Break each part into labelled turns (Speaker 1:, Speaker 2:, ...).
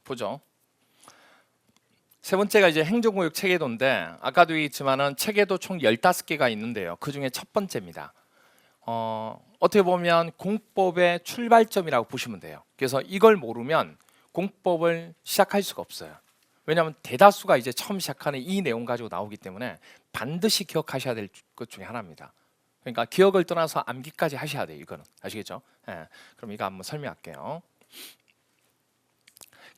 Speaker 1: 보죠. 세 번째가 이제 행정구역 체계도인데 아까도 얘기했지만은 체계도 총 15개가 있는데요. 그 중에 첫 번째입니다. 어떻게 보면 공법의 출발점이라고 보시면 돼요. 그래서 이걸 모르면 공법을 시작할 수가 없어요. 왜냐하면 대다수가 이제 처음 시작하는 이 내용 가지고 나오기 때문에 반드시 기억하셔야 될 것 중에 하나입니다. 그러니까 기억을 떠나서 암기까지 하셔야 돼요. 이거는 아시겠죠? 예. 그럼 이거 한번 설명할게요.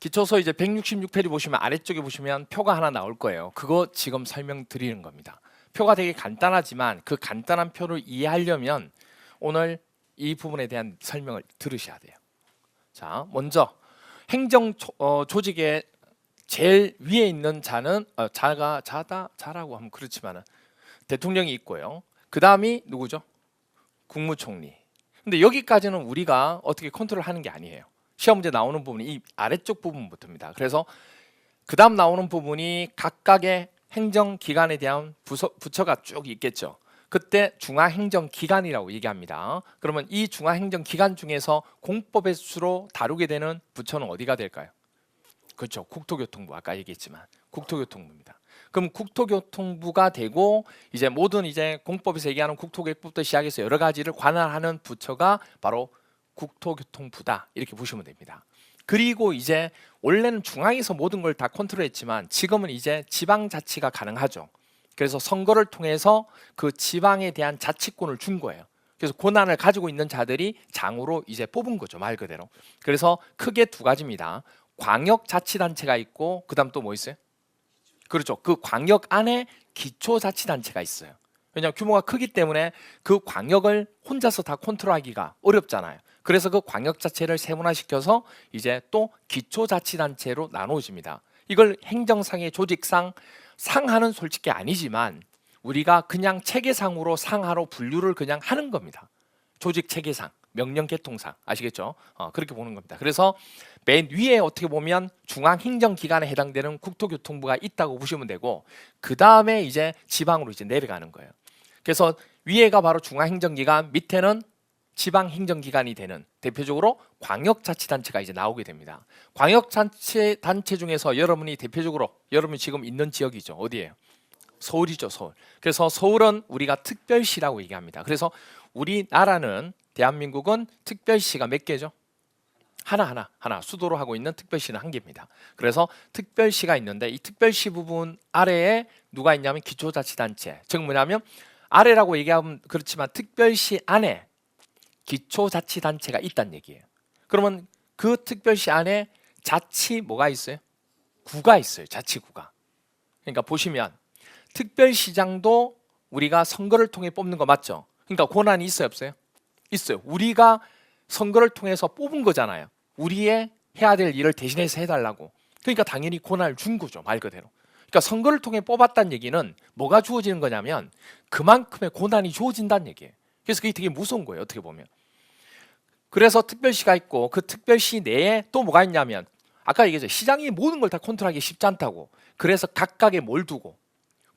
Speaker 1: 기초서 이제 166페이지 보시면 아래쪽에 보시면 표가 하나 나올 거예요. 그거 지금 설명드리는 겁니다. 표가 되게 간단하지만 그 간단한 표를 이해하려면 오늘 이 부분에 대한 설명을 들으셔야 돼요. 자, 먼저 행정 조직의 제일 위에 있는 자는 자라고 하면 그렇지만은 대통령이 있고요. 그 다음이 누구죠? 국무총리. 근데 여기까지는 우리가 어떻게 컨트롤하는 게 아니에요. 시험 문제 나오는 부분이 이 아래쪽 부분부터입니다. 그래서 그 다음 나오는 부분이 각각의 행정기관에 대한 부처가 쭉 있겠죠. 그때 중앙행정기관이라고 얘기합니다. 그러면 이 중앙행정기관 중에서 공법의 수로 다루게 되는 부처는 어디가 될까요? 그렇죠. 국토교통부. 아까 얘기했지만 국토교통부입니다. 그럼 국토교통부가 되고 이제 모든 이제 공법에서 얘기하는 국토계획부터 시작해서 여러 가지를 관할하는 부처가 바로 국토교통부다. 이렇게 보시면 됩니다. 그리고 이제 원래는 중앙에서 모든 걸 다 컨트롤했지만 지금은 이제 지방자치가 가능하죠. 그래서 선거를 통해서 그 지방에 대한 자치권을 준 거예요. 그래서 권한을 가지고 있는 자들이 장으로 이제 뽑은 거죠. 말 그대로. 그래서 크게 두 가지입니다. 광역자치단체가 있고 그다음 또 뭐 있어요? 그렇죠. 그 광역 안에 기초자치단체가 있어요. 왜냐하면 규모가 크기 때문에 그 광역을 혼자서 다 컨트롤하기가 어렵잖아요. 그래서 그 광역 자체를 세분화시켜서 이제 또 기초자치단체로 나누어집니다. 이걸 행정상의 조직상 상하는 솔직히 아니지만 우리가 그냥 체계상으로 상하로 분류를 그냥 하는 겁니다. 조직 체계상, 명령 계통상 아시겠죠? 그렇게 보는 겁니다. 그래서 맨 위에 어떻게 보면 중앙행정기관에 해당되는 국토교통부가 있다고 보시면 되고 그 다음에 이제 지방으로 이제 내려가는 거예요. 그래서 위에가 바로 중앙행정기관, 밑에는 지방행정기관이 되는 대표적으로 광역자치단체가 이제 나오게 됩니다. 광역자치단체 중에서 여러분이 대표적으로 여러분이 지금 있는 지역이죠. 어디예요? 서울이죠. 서울. 그래서 서울은 우리가 특별시라고 얘기합니다. 그래서 우리나라는 대한민국은 특별시가 몇 개죠? 하나 수도로 하고 있는 특별시는 한 개입니다. 그래서 특별시가 있는데 이 특별시 부분 아래에 누가 있냐면 기초자치단체. 즉 뭐냐면 아래라고 얘기하면 그렇지만 특별시 안에 기초자치단체가 있다는 얘기예요. 그러면 그 특별시 안에 자치 뭐가 있어요? 구가 있어요. 자치구가. 그러니까 보시면 특별시장도 우리가 선거를 통해 뽑는 거 맞죠? 그러니까 권한이 있어요, 없어요? 있어요. 우리가 선거를 통해서 뽑은 거잖아요. 우리의 해야 될 일을 대신해서 해달라고. 그러니까 당연히 권한을 준 거죠, 말 그대로. 그러니까 선거를 통해 뽑았다는 얘기는 뭐가 주어지는 거냐면 그만큼의 권한이 주어진다는 얘기예요. 그래서 그게 되게 무서운 거예요, 어떻게 보면. 그래서 특별시가 있고 그 특별시 내에 또 뭐가 있냐면 아까 얘기했죠. 시장이 모든 걸 다 컨트롤하기 쉽지 않다고. 그래서 각각에 뭘 두고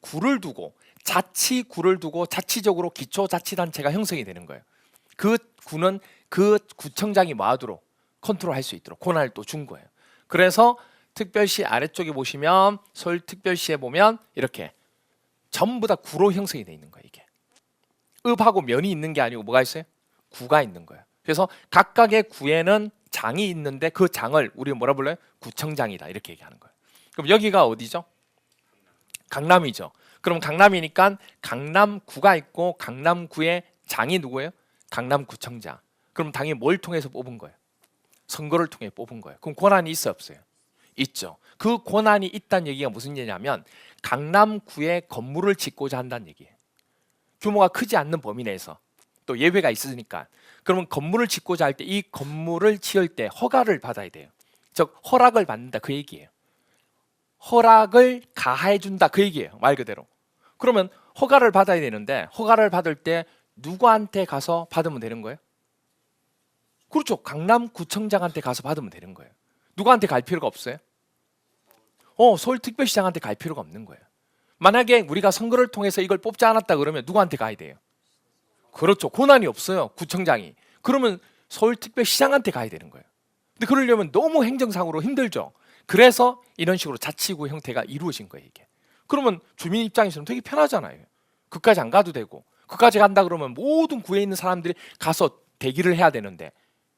Speaker 1: 구를 두고 자치구를 두고 자치적으로 기초자치단체가 형성이 되는 거예요. 그 구는 그 구청장이 뭐하도록 컨트롤할 수 있도록 권한을 또 준 거예요. 그래서 특별시 아래쪽에 보시면 서울특별시에 보면 이렇게 전부 다 구로 형성이 돼 있는 거예요. 이게 읍하고 면이 있는 게 아니고 뭐가 있어요? 구가 있는 거예요. 그래서 각각의 구에는 장이 있는데 그 장을 우리가 뭐라 불러요? 구청장이다 이렇게 얘기하는 거예요. 그럼 여기가 어디죠? 강남이죠. 그럼 강남이니까 강남구가 있고 강남구의 장이 누구예요? 강남구청장. 그럼 당연히 뭘 통해서 뽑은 거예요? 선거를 통해 뽑은 거예요. 그럼 권한이 있어요, 없어요? 있죠. 그 권한이 있다는 얘기가 무슨 얘기냐면 강남구에 건물을 짓고자 한다는 얘기예요. 규모가 크지 않는 범위 내에서 또 예외가 있으니까. 그러면 건물을 짓고자 할 때 이 건물을 지을 때 허가를 받아야 돼요. 즉 허락을 받는다 그 얘기예요. 허락을 가해 준다 그 얘기예요. 말 그대로. 그러면 허가를 받아야 되는데 허가를 받을 때 누구한테 가서 받으면 되는 거예요? 그렇죠. 강남구청장한테 가서 받으면 되는 거예요. 누구한테 갈 필요가 없어요? 서울특별시장한테 갈 필요가 없는 거예요. 만약에 우리가 선거를 통해서 이걸 뽑지 않았다 그러면 누구한테 가야 돼요? 그렇죠. 권한이 없어요. 구청장이. 그러면 서울특별시장한테 가야 되는 거예요. 근데 그러려면 너무 행정상으로 힘들죠. 그래서 이런 식으로 자치구 형태가 이루어진 거예요, 이게. 그러면 주민 입장에서는 되게 편하잖아요. 그까지 안 가도 되고, 그까지 간다 그러면 모든 구에 있는 사람들이 가서 대기를 해야 되는데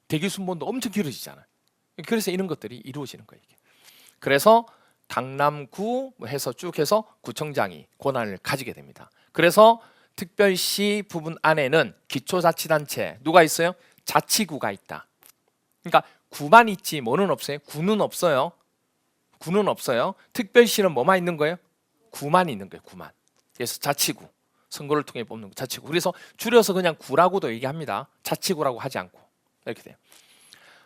Speaker 1: 대기 순번도 엄청 길어지잖아요. 그래서 이런 것들이 이루어지는 거예요, 이게. 그래서 강남구 해서 쭉 해서 구청장이 권한을 가지게 됩니다. 그래서 특별시 부분 안에는 기초자치단체 누가 있어요? 자치구가 있다. 그러니까 구만 있지 뭐는 없어요? 구는 없어요. 구는 없어요. 특별시는 뭐만 있는 거예요? 구만 있는 거예요. 구만. 그래서 자치구. 선거를 통해 뽑는 자치구. 그래서 줄여서 그냥 구라고도 얘기합니다. 자치구라고 하지 않고. 이렇게 돼요.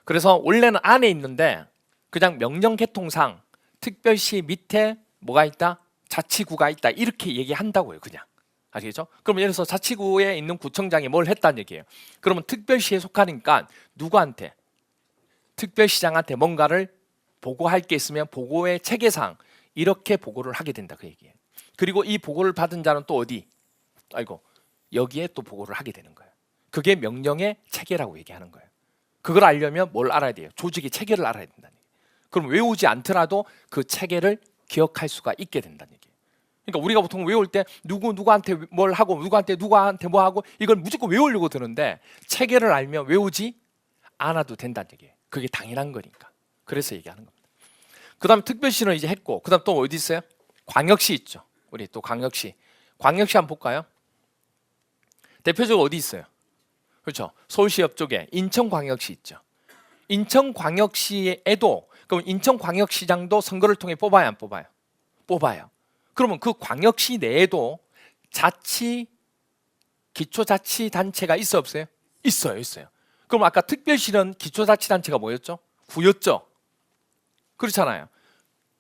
Speaker 1: 그래서 원래는 안에 있는데 그냥 명령 개통상 특별시 밑에 뭐가 있다? 자치구가 있다. 이렇게 얘기한다고요. 그냥. 아시겠죠? 그럼 예를 들어서 자치구에 있는 구청장이 뭘 했다는 얘기예요. 그러면 특별시에 속하니까 누구한테? 특별시장한테 뭔가를 보고할 게 있으면 보고의 체계상 이렇게 보고를 하게 된다. 그 얘기예요. 그리고 이 보고를 받은 자는 또 어디? 여기에 또 보고를 하게 되는 거예요. 그게 명령의 체계라고 얘기하는 거예요. 그걸 알려면 뭘 알아야 돼요? 조직의 체계를 알아야 된다는 얘기예요. 그럼 외우지 않더라도 그 체계를 기억할 수가 있게 된다는 얘기예요. 그러니까 우리가 보통 외울 때 누구한테 뭘 하고 누구한테 뭐 하고 이걸 무조건 외우려고 드는데 체계를 알면 외우지 않아도 된다는 얘기예요. 그게 당연한 거니까. 그래서 얘기하는 겁니다. 그 다음에 특별시는 이제 했고 그 다음 또 어디 있어요? 광역시 있죠. 우리 또 광역시. 광역시 한번 볼까요? 대표적으로 어디 있어요? 그렇죠. 서울시 옆쪽에 인천광역시 있죠. 인천광역시에도 그럼 인천광역시장도 선거를 통해 뽑아야 안 뽑아요? 뽑아요. 그러면 그 광역시 내에도 기초자치단체가 있어 없어요? 있어요. 그럼 아까 특별시는 기초자치단체가 뭐였죠? 구였죠. 그렇잖아요.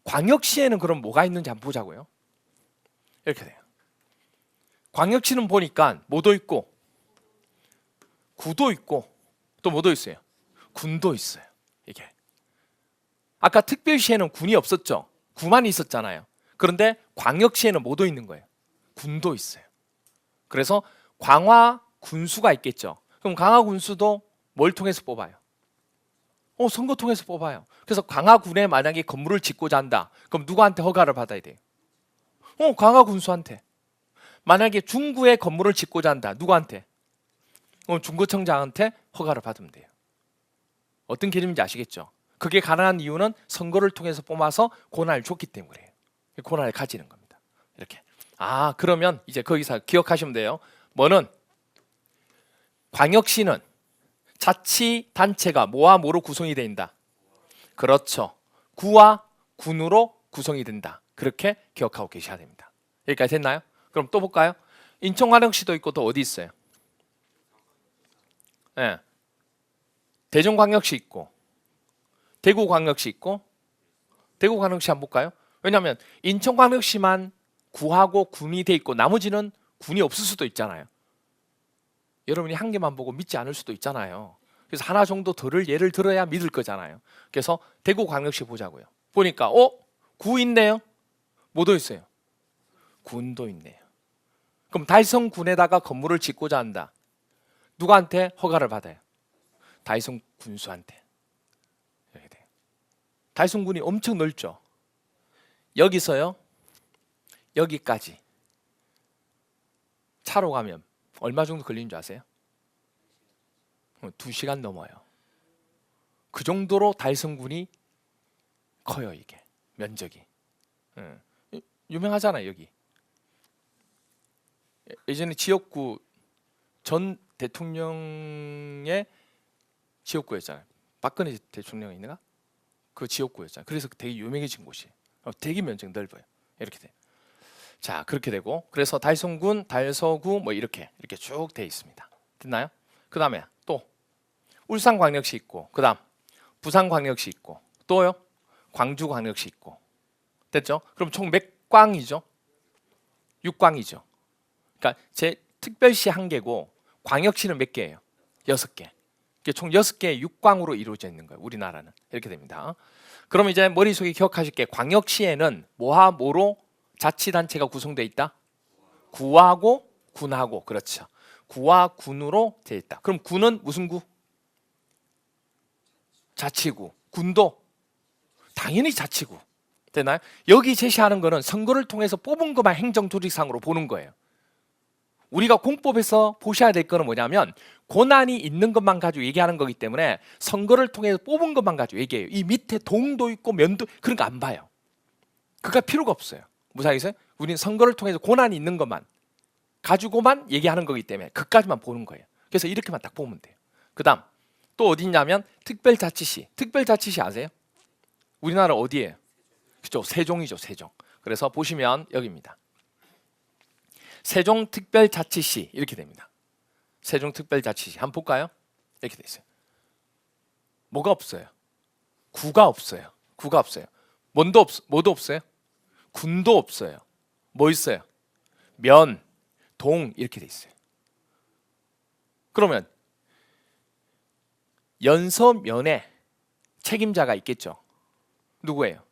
Speaker 1: 광역시에는 그럼 뭐가 있는지 한번 보자고요. 이렇게 돼요. 광역시는 보니까 뭐도 있고 구도 있고 또 뭐도 있어요? 군도 있어요. 이게 아까 특별시에는 군이 없었죠. 구만 있었잖아요. 그런데 광역시에는 뭐도 있는 거예요? 군도 있어요. 그래서 광화 군수가 있겠죠. 그럼 광화 군수도 뭘 통해서 뽑아요? 선거 통해서 뽑아요. 그래서 광화군에 만약에 건물을 짓고자 한다. 그럼 누구한테 허가를 받아야 돼요? 광화 군수한테. 만약에 중구에 건물을 짓고자 한다. 누구한테? 중구청장한테 허가를 받으면 돼요. 어떤 개념인지 아시겠죠? 그게 가능한 이유는 선거를 통해서 뽑아서 권한을 줬기 때문이에요. 권한을 가지는 겁니다. 이렇게. 그러면 이제 거기서 기억하시면 돼요. 뭐는 광역시는 자치단체가 뭐와 뭐로 구성이 된다. 그렇죠. 구와 군으로 구성이 된다. 그렇게 기억하고 계셔야 됩니다. 여기까지 됐나요? 그럼 또 볼까요? 인천광역시도 있고 또 어디 있어요? 네. 대전광역시 있고 대구광역시 있고 대구광역시 한번 볼까요? 왜냐하면 인천광역시만 구하고 군이 돼 있고 나머지는 군이 없을 수도 있잖아요. 여러분이 한 개만 보고 믿지 않을 수도 있잖아요. 그래서 하나 정도 더를 예를 들어야 믿을 거잖아요. 그래서 대구광역시 보자고요. 보니까 구 있네요. 뭐도 있어요? 군도 있네요. 그럼 달성군에다가 건물을 짓고자 한다. 누구한테 허가를 받아요? 달성 군수한테. 이렇게 돼요. 달성군이 엄청 넓죠. 여기서요. 여기까지 차로 가면 얼마 정도 걸리는 줄 아세요? 2시간 넘어요. 그 정도로 달성군이 커요. 이게 면적이. 유명하잖아요. 여기. 예전에 지역구 전 대통령의 지역구였잖아요. 박근혜 대통령이 있는가? 그 지역구였잖아요. 그래서 되게 유명해진 곳이에요. 되게 면적 넓어요. 이렇게 돼. 자, 그렇게 되고 그래서 달성군, 달서구 뭐 이렇게 쭉 돼 있습니다. 됐나요? 그 다음에 또 울산광역시 있고 그 다음 부산광역시 있고 또요 광주광역시 있고 됐죠? 그럼 총 몇 광이죠? 6광이죠. 그러니까 제 특별시 1개고 광역시는 몇 개예요? 6개. 총 6개의 6광으로 이루어져 있는 거예요. 우리나라는. 이렇게 됩니다. 그럼 이제 머릿속에 기억하실 게 광역시에는 뭐와 뭐로 자치단체가 구성되어 있다? 구하고 군하고. 그렇죠. 구와 군으로 되어 있다. 그럼 구는 무슨 구? 자치구. 군도 당연히 자치구. 되나요? 여기 제시하는 거는 선거를 통해서 뽑은 것만 행정조직상으로 보는 거예요. 우리가 공법에서 보셔야 될 거는 뭐냐면 권한이 있는 것만 가지고 얘기하는 거기 때문에 선거를 통해서 뽑은 것만 가지고 얘기해요. 이 밑에 동도 있고 면도 그런 거 안 봐요. 그가 필요가 없어요. 무슨 말이세요? 우리는 선거를 통해서 권한이 있는 것만 가지고만 얘기하는 거기 때문에 그까지만 보는 거예요. 그래서 이렇게만 딱 보면 돼요. 그 다음 또 어디 있냐면 특별자치시. 특별자치시 아세요? 우리나라 어디예요? 그죠? 세종이죠. 세종. 그래서 보시면 여기입니다. 세종특별자치시 이렇게 됩니다. 세종특별자치시 한번 볼까요? 이렇게 돼 있어요. 뭐가 없어요? 구가 없어요. 구가 없어요. 뭐도 없어요? 군도 없어요. 뭐 있어요? 면, 동 이렇게 돼 있어요. 그러면 연서면에 책임자가 있겠죠. 누구예요?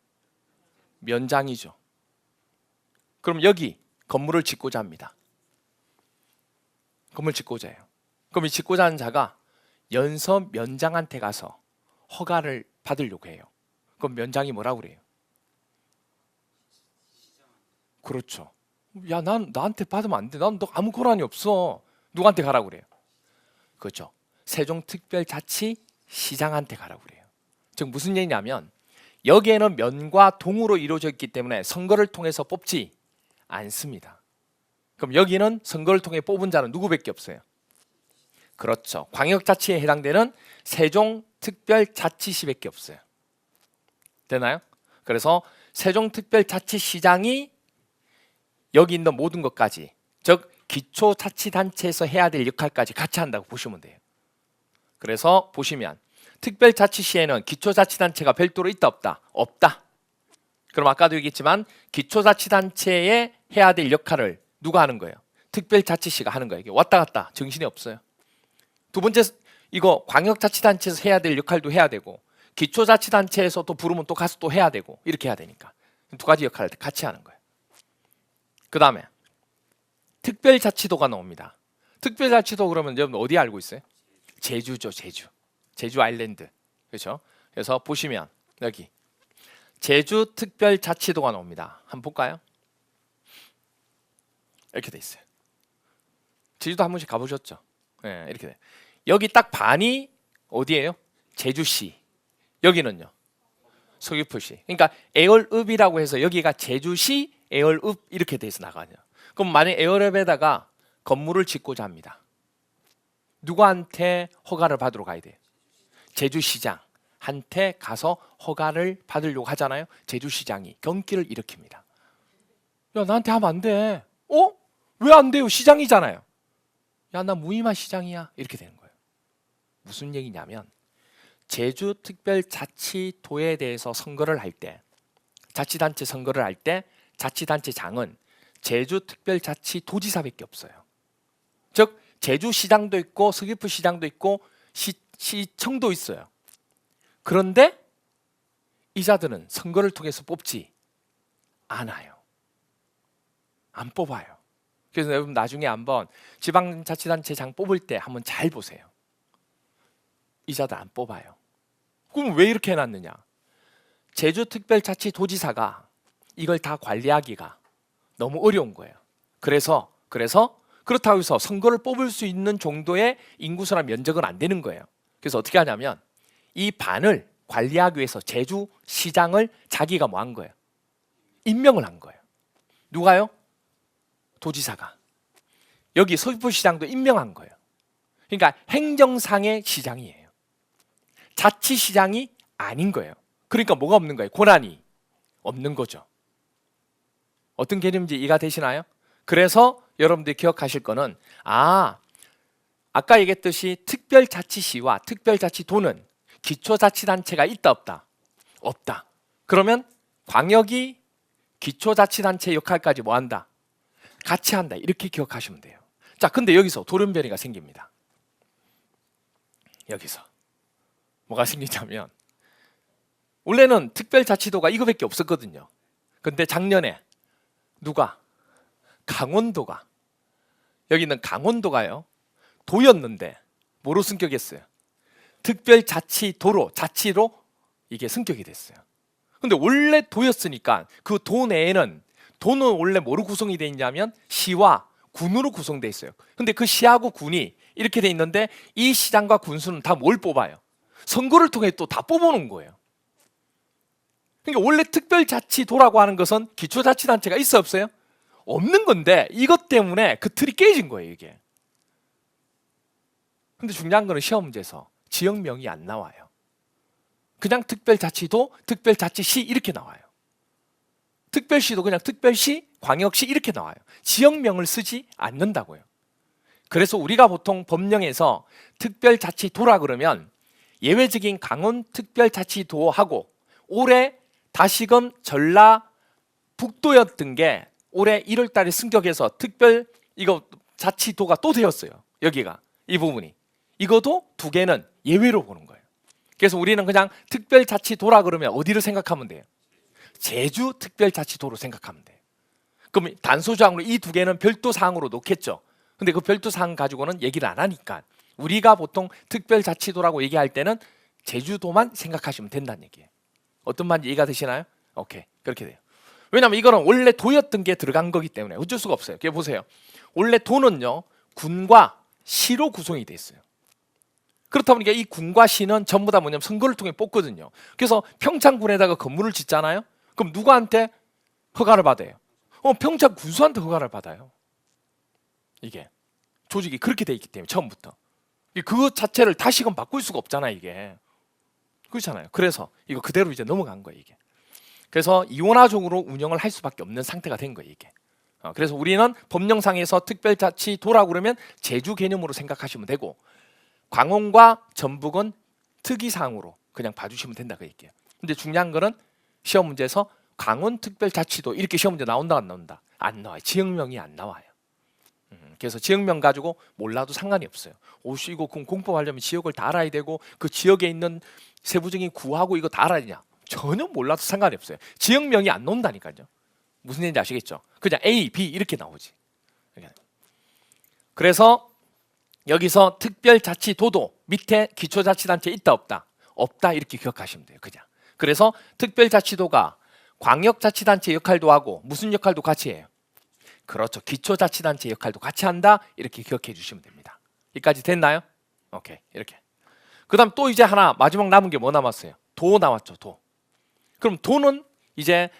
Speaker 1: 면장이죠. 그럼 여기 건물을 짓고자 합니다. 건물 짓고자 해요. 그럼 이 짓고자 하는 자가 연서면장한테 가서 허가를 받으려고 해요. 그럼 면장이 뭐라고 그래요? 그렇죠. 야, 나한테 받으면 안 돼. 난 너 아무 권한이 없어. 누구한테 가라고 그래요? 그렇죠. 세종특별자치시장한테 가라고 그래요. 즉 무슨 얘기냐면 여기에는 면과 동으로 이루어져 있기 때문에 선거를 통해서 뽑지 않습니다. 그럼 여기는 선거를 통해 뽑은 자는 누구밖에 없어요? 그렇죠. 광역자치에 해당되는 세종특별자치시밖에 없어요. 되나요? 그래서 세종특별자치시장이 여기 있는 모든 것까지, 즉 기초자치단체에서 해야 될 역할까지 같이 한다고 보시면 돼요. 그래서 보시면 특별자치시에는 기초자치단체가 별도로 있다 없다? 없다. 그럼 아까도 얘기했지만 기초자치단체에 해야 될 역할을 누가 하는 거예요? 특별자치시가 하는 거예요. 이게 왔다 갔다 정신이 없어요. 두 번째, 이거 광역자치단체에서 해야 될 역할도 해야 되고 기초자치단체에서 또 부르면 또 가서 또 해야 되고 이렇게 해야 되니까 두 가지 역할을 같이 하는 거예요. 그 다음에 특별자치도가 나옵니다. 특별자치도 그러면 여러분 어디 알고 있어요? 제주죠. 제주 아일랜드. 그렇죠? 그래서 보시면 여기 제주특별자치도가 나옵니다. 한번 볼까요? 이렇게 돼 있어요. 제주도 한 번씩 가보셨죠? 네, 이렇게 돼. 여기 딱 반이 어디예요? 제주시. 여기는요? 서귀포시. 그러니까 애월읍이라고 해서 여기가 제주시 애월읍 이렇게 돼서 나가요. 그럼 만약 애월읍에다가 건물을 짓고자 합니다. 누구한테 허가를 받으러 가야 돼요? 제주시장한테 가서 허가를 받으려고 하잖아요. 제주시장이 경기를 일으킵니다. 야, 나한테 하면 안 돼. 어? 왜 안 돼요? 시장이잖아요. 야, 나 무임한 시장이야. 이렇게 되는 거예요. 무슨 얘기냐면 제주특별자치도에 대해서 선거를 할 때, 자치단체 선거를 할 때 자치단체장은 제주특별자치도지사밖에 없어요. 즉 제주시장도 있고 서귀포시장도 있고 시청도 있어요. 그런데 이자들은 선거를 통해서 뽑지 않아요. 안 뽑아요. 그래서 여러분 나중에 한번 지방자치단체장 뽑을 때 한번 잘 보세요. 이자들 안 뽑아요. 그럼 왜 이렇게 해놨느냐? 제주특별자치도지사가 이걸 다 관리하기가 너무 어려운 거예요. 그래서 그렇다고 해서 선거를 뽑을 수 있는 정도의 인구수나 면적은 안 되는 거예요. 그래서 어떻게 하냐면 이 반을 관리하기 위해서 제주시장을 자기가 뭐 한 거예요? 임명을 한 거예요. 누가요? 도지사가. 여기 서귀포시장도 임명한 거예요. 그러니까 행정상의 시장이에요. 자치시장이 아닌 거예요. 그러니까 뭐가 없는 거예요? 권한이 없는 거죠. 어떤 개념인지 이해가 되시나요? 그래서 여러분들이 기억하실 거는 아까 얘기했듯이 특별자치시와 특별자치도는 기초자치단체가 있다 없다? 없다. 그러면 광역이 기초자치단체 역할까지 뭐 한다? 같이 한다. 이렇게 기억하시면 돼요. 자, 근데 여기서 돌연변이가 생깁니다. 여기서 뭐가 생기냐면 원래는 특별자치도가 이거밖에 없었거든요. 근데 작년에 누가? 강원도가, 여기는 강원도가요 도였는데 뭐로 승격했어요? 특별자치도로, 자치로 이게 승격이 됐어요. 근데 원래 도였으니까 그 도 내에는 도는 원래 뭐로 구성이 되어 있냐면 시와 군으로 구성되어 있어요. 근데 그 시하고 군이 이렇게 돼 있는데 이 시장과 군수는 다 뭘 뽑아요? 선거를 통해 또 다 뽑아놓은 거예요. 그러니까 원래 특별자치도라고 하는 것은 기초자치단체가 있어 없어요? 없는 건데 이것 때문에 그 틀이 깨진 거예요 이게. 근데 중요한 거는 시험 문제에서 지역명이 안 나와요. 그냥 특별자치도, 특별자치시 이렇게 나와요. 특별시도 그냥 특별시, 광역시 이렇게 나와요. 지역명을 쓰지 않는다고요. 그래서 우리가 보통 법령에서 특별자치도라 그러면 예외적인 강원특별자치도하고 올해 다시금 전라북도였던 게 올해 1월 달에 승격해서 특별 이거 자치도가 또 되었어요. 여기가 이 부분이. 이것도 두 개는 예외로 보는 거예요. 그래서 우리는 그냥 특별자치도라 그러면 어디를 생각하면 돼요? 제주 특별자치도로 생각하면 돼요. 그럼 단소조항으로 이 두 개는 별도 사항으로 놓겠죠. 근데 그 별도 사항 가지고는 얘기를 안 하니까 우리가 보통 특별자치도라고 얘기할 때는 제주도만 생각하시면 된다는 얘기예요. 어떤 말인지 이해가 되시나요? 오케이, 그렇게 돼요. 왜냐하면 이거는 원래 도였던 게 들어간 거기 때문에 어쩔 수가 없어요. 그게 보세요. 원래 도는요 군과 시로 구성이 돼 있어요. 그렇다 보니까 이 군과 시는 전부 다 뭐냐면 선거를 통해 뽑거든요. 그래서 평창군에다가 건물을 짓잖아요. 그럼 누구한테 허가를 받아요? 평창 군수한테 허가를 받아요. 이게 조직이 그렇게 돼 있기 때문에 처음부터 그 자체를 다시금 바꿀 수가 없잖아 이게. 그렇잖아요. 그래서 이거 그대로 이제 넘어간 거예요 이게. 그래서 이원화적으로 운영을 할 수밖에 없는 상태가 된 거예요 이게. 그래서 우리는 법령상에서 특별자치도라고 그러면 제주 개념으로 생각하시면 되고 광원과 전북은 특이사항으로 그냥 봐주시면 된다 그 얘기예요. 근데 중요한 거는 시험 문제에서 강원특별자치도 이렇게 시험 문제 나온다 안 나온다? 안 나와요. 지역명이 안 나와요. 그래서 지역명 가지고 몰라도 상관이 없어요. 오씨 이거 공법하려면 지역을 다 알아야 되고 그 지역에 있는 세부적인 구하고 이거 다 알아야 되냐? 전혀 몰라도 상관이 없어요. 지역명이 안 나온다니까요. 무슨 얘기인지 아시겠죠? 그냥 A, B 이렇게 나오지. 그래서 여기서 특별자치도도 밑에 기초자치단체 있다 없다? 없다 이렇게 기억하시면 돼요. 그냥. 그래서 특별자치도가 광역자치단체 역할도 하고 무슨 역할도 같이 해요? 그렇죠. 기초자치단체 역할도 같이 한다 이렇게 기억해 주시면 됩니다. 여기까지 됐나요? 오케이 이렇게. 그 다음 또 이제 하나 마지막 남은 게 뭐 남았어요? 도 나왔죠. 도. 그럼 도는 이제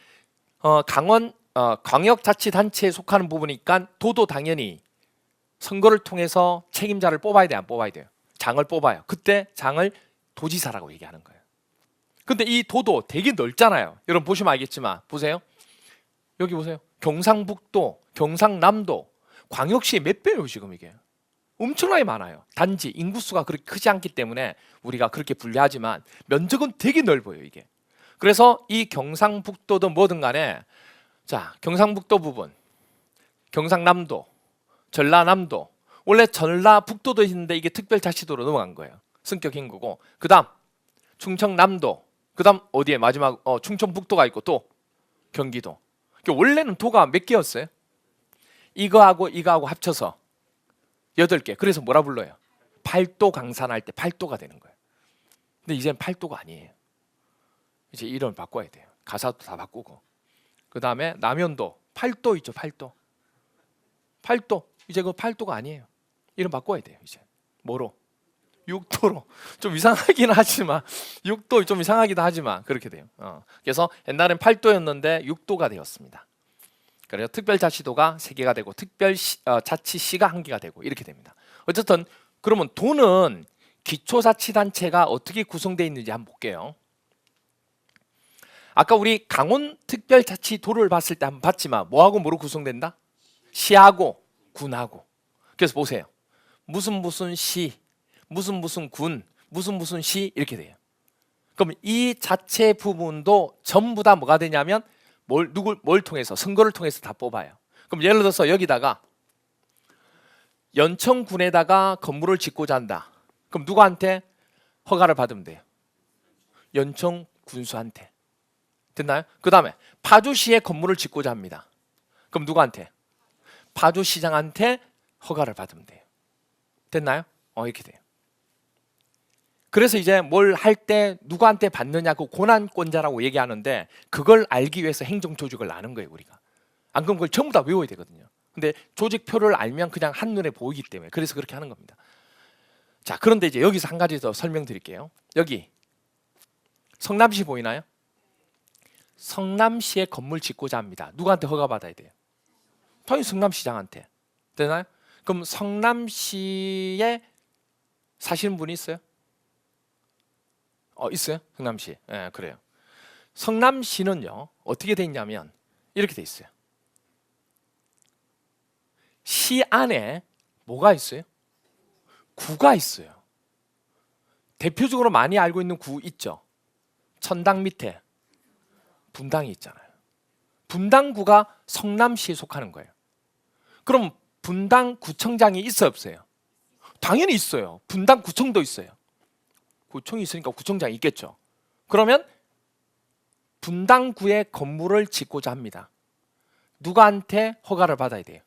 Speaker 1: 광역자치단체에 속하는 부분이니까 도도 당연히 선거를 통해서 책임자를 뽑아야 돼, 안 뽑아야 돼요? 장을 뽑아요. 그때 장을 도지사라고 얘기하는 거예요. 근데 이 도도 되게 넓잖아요. 여러분 보시면 알겠지만 보세요. 여기 보세요. 경상북도, 경상남도, 광역시 몇 배예요 지금 이게? 엄청나게 많아요. 단지 인구수가 그렇게 크지 않기 때문에 우리가 그렇게 분류하지만 면적은 되게 넓어요 이게. 그래서 이 경상북도든 뭐든 간에 자 경상북도 부분, 경상남도, 전라남도 원래 전라북도도 있는데 이게 특별자치도로 넘어간 거예요. 승격인 거고 그 다음 충청남도 그 다음 어디에 마지막 충청북도가 있고 또 경기도. 원래는 도가 몇 개였어요? 이거하고 이거하고 합쳐서 8개. 그래서 뭐라 불러요? 팔도 강산할 때 팔도가 되는 거예요. 근데 이제는 팔도가 아니에요. 이제 이름을 바꿔야 돼요. 가사도 다 바꾸고. 그 다음에 남현도 팔도 있죠. 팔도. 팔도 이제 그 팔도가 아니에요. 이름 바꿔야 돼요. 이제 뭐로? 육도로. 좀 이상하긴 하지만 육도 좀 이상하기도 하지만 그렇게 돼요. 그래서 옛날엔 팔도였는데 육도가 되었습니다. 그래서 특별자치도가 3개가 되고 특별자치시가 1개가 되고 이렇게 됩니다. 어쨌든 그러면 도는 기초자치단체가 어떻게 구성되어 있는지 한번 볼게요. 아까 우리 강원특별자치도를 봤을 때 한번 봤지만 뭐하고 뭐로 구성된다? 시하고 군하고. 그래서 보세요. 무슨 시, 무슨 군, 무슨 시 이렇게 돼요. 그럼 이 자체 부분도 전부 다 뭐가 되냐면 뭘 통해서? 선거를 통해서 다 뽑아요. 그럼 예를 들어서 여기다가 연천군에다가 건물을 짓고자 한다. 그럼 누구한테 허가를 받으면 돼요? 연천군수한테. 됐나요? 그 다음에 파주시에 건물을 짓고자 합니다. 그럼 누구한테? 파주시장한테 허가를 받으면 돼요. 됐나요? 이렇게 돼요. 그래서 이제 뭘 할 때 누구한테 받느냐 그 고난권자라고 얘기하는데 그걸 알기 위해서 행정조직을 아는 거예요 우리가. 안 그러면 그걸 전부 다 외워야 되거든요. 근데 조직표를 알면 그냥 한눈에 보이기 때문에 그래서 그렇게 하는 겁니다. 자, 그런데 이제 여기서 한 가지 더 설명드릴게요. 여기 성남시 보이나요? 성남시에 건물 짓고자 합니다. 누구한테 허가 받아야 돼요? 당연히 성남시장한테. 되나요? 그럼 성남시에 사시는 분이 있어요? 있어요? 성남시. 예, 그래요. 성남시는요 어떻게 돼 있냐면 이렇게 돼 있어요. 시 안에 뭐가 있어요? 구가 있어요. 대표적으로 많이 알고 있는 구 있죠. 천당 밑에 분당이 있잖아요. 분당구가 성남시에 속하는 거예요. 그럼 분당구청장이 있어요, 없어요? 당연히 있어요. 분당구청도 있어요. 구청이 있으니까 구청장이 있겠죠. 그러면 분당구에 건물을 짓고자 합니다. 누구한테 허가를 받아야 돼요?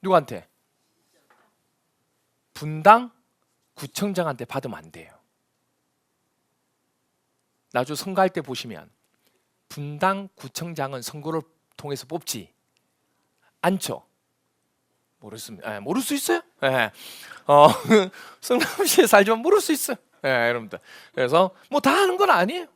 Speaker 1: 누구한테? 분당구청장한테 받으면 안 돼요. 나중에 선거할 때 보시면 분당구청장은 선거를 통해서 뽑지 않죠. 모르겠습니다. 모를 수 있어요. 성남시에 살지만 모를 수 있어요. 여러분들. 그래서 뭐 다 하는 건 아니에요.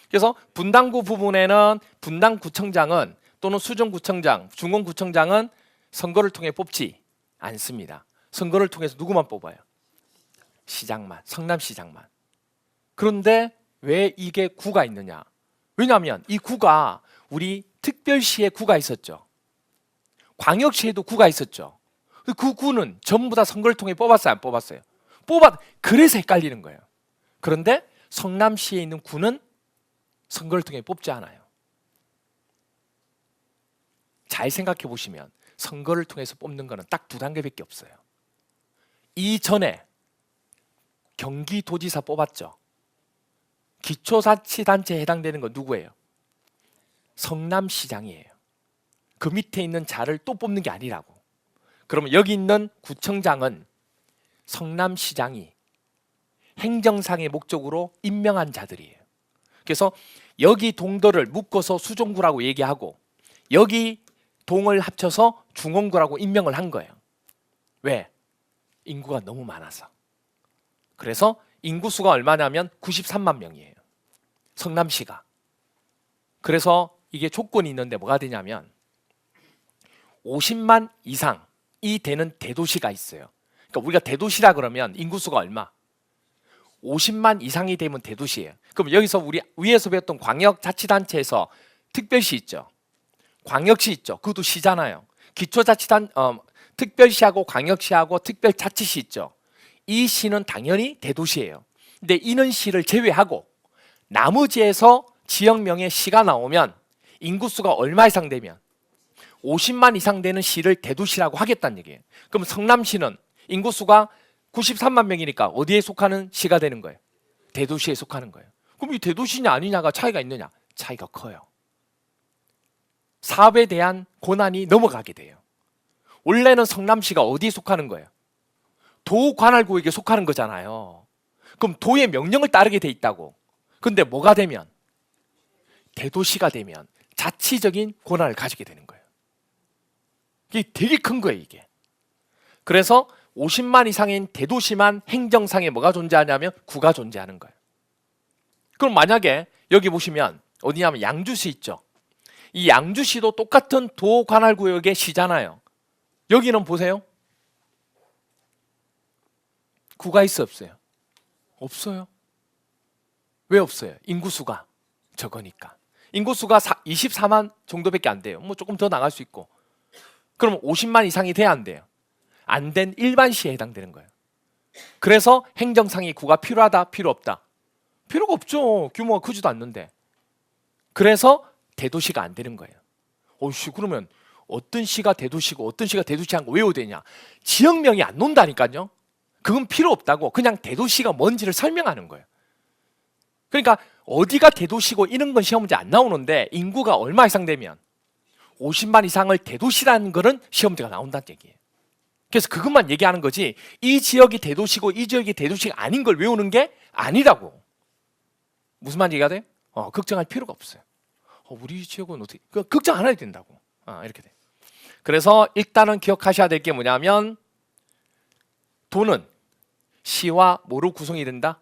Speaker 1: 그래서 분당구 부분에는 분당구청장은 또는 수정구청장, 중원구청장은 선거를 통해 뽑지 않습니다. 선거를 통해서 누구만 뽑아요? 시장만, 성남시장만. 그런데 왜 이게 구가 있느냐? 왜냐하면 이 구가 우리 특별시에 구가 있었죠. 광역시에도 구가 있었죠. 그 구는 전부 다 선거를 통해 뽑았어요? 안 뽑았어요? 그래서 헷갈리는 거예요. 그런데 성남시에 있는 구는 선거를 통해 뽑지 않아요. 잘 생각해 보시면 선거를 통해서 뽑는 거는 딱 두 단계밖에 없어요. 이전에 경기도지사 뽑았죠. 기초자치단체에 해당되는 건 누구예요? 성남시장이에요. 그 밑에 있는 자를 또 뽑는 게 아니라고. 그러면 여기 있는 구청장은 성남시장이 행정상의 목적으로 임명한 자들이에요. 그래서 여기 동도를 묶어서 수종구라고 얘기하고 여기 동을 합쳐서 중원구라고 임명을 한 거예요. 왜? 인구가 너무 많아서. 그래서 인구수가 얼마냐면 93만 명이에요. 성남시가. 그래서 이게 조건이 있는데 뭐가 되냐면 50만 이상이 되는 대도시가 있어요. 그러니까 우리가 대도시라 그러면 인구수가 얼마? 50만 이상이 되면 대도시예요. 그럼 여기서 우리 위에서 배웠던 광역자치단체에서 특별시 있죠. 광역시 있죠. 그것도 시잖아요. 특별시하고 광역시하고 특별자치시 있죠. 이 시는 당연히 대도시예요. 근데 이는 시를 제외하고 나머지에서 지역명의 시가 나오면 인구수가 얼마 이상 되면 50만 이상 되는 시를 대도시라고 하겠다는 얘기예요. 그럼 성남시는 인구수가 93만 명이니까 어디에 속하는 시가 되는 거예요? 대도시에 속하는 거예요. 그럼 이 대도시냐 아니냐가 차이가 있느냐? 차이가 커요. 사업에 대한 권한이 넘어가게 돼요. 원래는 성남시가 어디에 속하는 거예요? 도 관할구에게 속하는 거잖아요. 그럼 도의 명령을 따르게 돼 있다고. 근데 뭐가 되면? 대도시가 되면 자치적인 권한을 가지게 되는 거예요. 이게 되게 큰 거예요, 이게. 그래서 50만 이상인 대도시만 행정상에 뭐가 존재하냐면 구가 존재하는 거예요. 그럼 만약에 여기 보시면 어디냐면 양주시 있죠. 이 양주시도 똑같은 도 관할 구역의 시잖아요. 여기는 보세요. 구가 있어 없어요? 없어요. 왜 없어요? 인구수가 적으니까. 인구수가 24만 정도밖에 안 돼요. 뭐 조금 더 나갈 수 있고. 그럼 50만 이상이 돼야 안 돼요. 안 된 일반시에 해당되는 거예요. 그래서 행정상의 구가 필요하다, 필요 없다? 필요가 없죠. 규모가 크지도 않는데. 그래서 대도시가 안 되는 거예요. 그러면 어떤 시가 대도시고 어떤 시가 대도시 한 거 외워야 되냐? 지역명이 안 논다니까요. 그건 필요 없다고. 그냥 대도시가 뭔지를 설명하는 거예요. 그러니까 어디가 대도시고 이런 건 시험 문제 안 나오는데 인구가 얼마 이상 되면 50만 이상을 대도시라는 거는 시험 문제가 나온다는 얘기예요. 그래서 그것만 얘기하는 거지 이 지역이 대도시고 이 지역이 대도시가 아닌 걸 외우는 게 아니라고. 무슨 말 얘기가 돼? 걱정할 필요가 없어요. 우리 지역은 어떻게 걱정 안 해도 된다고. 이렇게 돼. 그래서 일단은 기억하셔야 될 게 뭐냐면 도는 시와 뭐로 구성이 된다?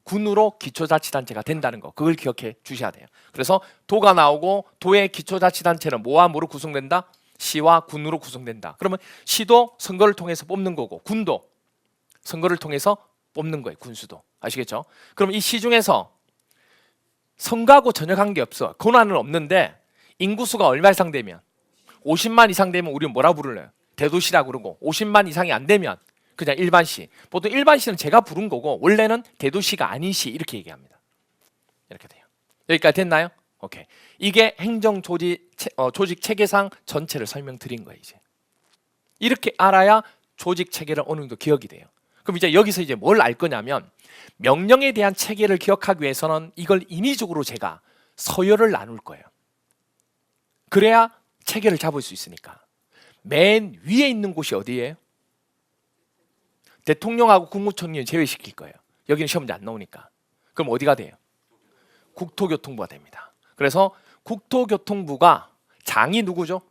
Speaker 1: 군으로 기초자치단체가 된다는 거. 그걸 기억해 주셔야 돼요. 그래서 도가 나오고 도의 기초자치단체는 뭐와 뭐로 구성된다? 시와 군으로 구성된다. 그러면 시도 선거를 통해서 뽑는 거고 군도 선거를 통해서 뽑는 거예요. 군수도. 아시겠죠? 그럼 이 시 중에서 선거하고 전혀 관계없어. 권한은 없는데 인구수가 얼마 이상 되면 50만 이상 되면 우리는 뭐라 부르나요? 대도시라고 그러고 50만 이상이 안 되면 그냥 일반시. 보통 일반시는 제가 부른 거고 원래는 대도시가 아닌 시 이렇게 얘기합니다. 이렇게 돼요. 여기까지 됐나요? 오케이. 이게 행정 조직 체계상 전체를 설명드린 거예요. 이제 이렇게 알아야 조직 체계를 어느 정도 기억이 돼요. 그럼 이제 여기서 이제 뭘 알 거냐면 명령에 대한 체계를 기억하기 위해서는 이걸 인위적으로 제가 서열을 나눌 거예요. 그래야 체계를 잡을 수 있으니까. 맨 위에 있는 곳이 어디예요? 대통령하고 국무총리는 제외시킬 거예요. 여기는 시험 문제 안 나오니까. 그럼 어디가 돼요? 국토교통부가 됩니다. 그래서 국토교통부가 장이 누구죠?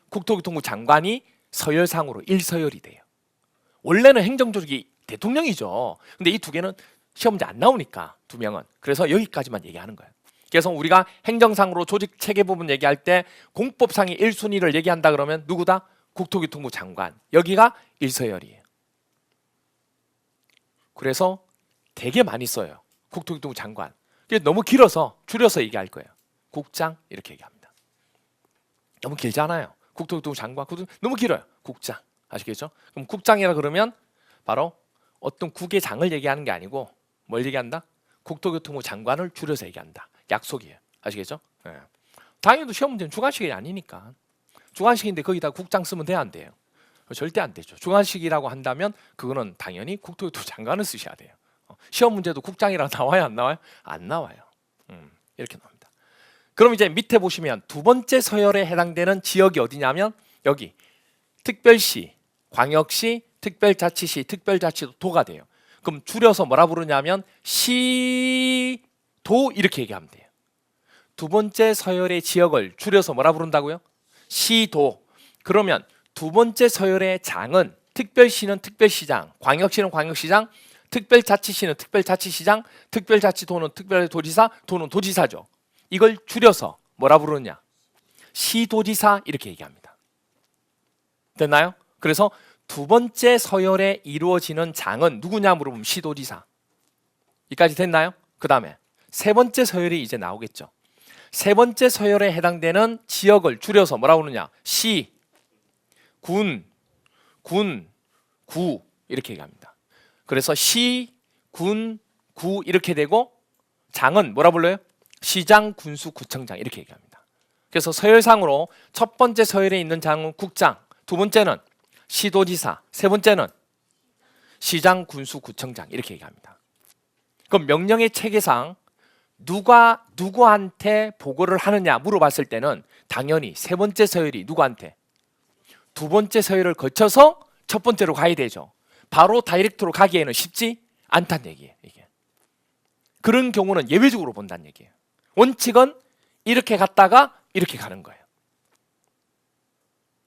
Speaker 1: 국토교통부 장관이 서열상으로 1서열이 돼요. 원래는 행정조직이 대통령이죠. 근데 이 두 개는 시험 문제 안 나오니까 두 명은. 그래서 여기까지만 얘기하는 거예요. 그래서 우리가 행정상으로 조직 체계 부분 얘기할 때 공법상의 1순위를 얘기한다 그러면 누구다? 국토교통부 장관. 여기가 1서열이에요. 그래서 되게 많이 써요. 국토교통부 장관. 너무 길어서 줄여서 얘기할 거예요. 국장 이렇게 얘기합니다. 너무 길잖아요. 국토교통부 장관 너무 길어요. 국장. 아시겠죠? 그럼 국장이라 그러면 바로 어떤 국의 장을 얘기하는 게 아니고 뭘 얘기한다? 국토교통부 장관을 줄여서 얘기한다. 약속이에요. 아시겠죠? 네. 당연히 시험 문제는 주관식이 아니니까. 주관식인데 거기다 국장 쓰면 돼, 안 돼요? 절대 안 되죠. 주관식이라고 한다면 그거는 당연히 국토교통부 장관을 쓰셔야 돼요. 시험 문제도 국장이랑 나와요, 안 나와요? 안 나와요. 이렇게 나옵니다. 그럼 이제 밑에 보시면 두 번째 서열에 해당되는 지역이 어디냐면 여기 특별시, 광역시, 특별자치시, 특별자치도가 돼요. 그럼 줄여서 뭐라 부르냐면 시도 이렇게 얘기하면 돼요. 두 번째 서열의 지역을 줄여서 뭐라 부른다고요? 시도. 그러면 두 번째 서열의 장은 특별시는 특별시장, 광역시는 광역시장, 특별자치시는 특별자치시장, 특별자치도는 특별도지사, 도는 도지사죠. 이걸 줄여서 뭐라 부르느냐? 시도지사 이렇게 얘기합니다. 됐나요? 그래서 두 번째 서열에 이루어지는 장은 누구냐 물어보면 시도지사. 여기까지 됐나요? 그 다음에 세 번째 서열이 이제 나오겠죠. 세 번째 서열에 해당되는 지역을 줄여서 뭐라 부르느냐? 시, 군, 구 이렇게 얘기합니다. 그래서 시, 군, 구 이렇게 되고 장은 뭐라 불러요? 시장, 군수, 구청장 이렇게 얘기합니다. 그래서 서열상으로 첫 번째 서열에 있는 장은 국장, 두 번째는 시도지사, 세 번째는 시장, 군수, 구청장 이렇게 얘기합니다. 그럼 명령의 체계상 누가 누구한테 보고를 하느냐 물어봤을 때는 당연히 세 번째 서열이 누구한테? 두 번째 서열을 거쳐서 첫 번째로 가야 되죠. 바로 다이렉트로 가기에는 쉽지 않다는 얘기예요. 이게. 그런 경우는 예외적으로 본다는 얘기예요. 원칙은 이렇게 갔다가 이렇게 가는 거예요.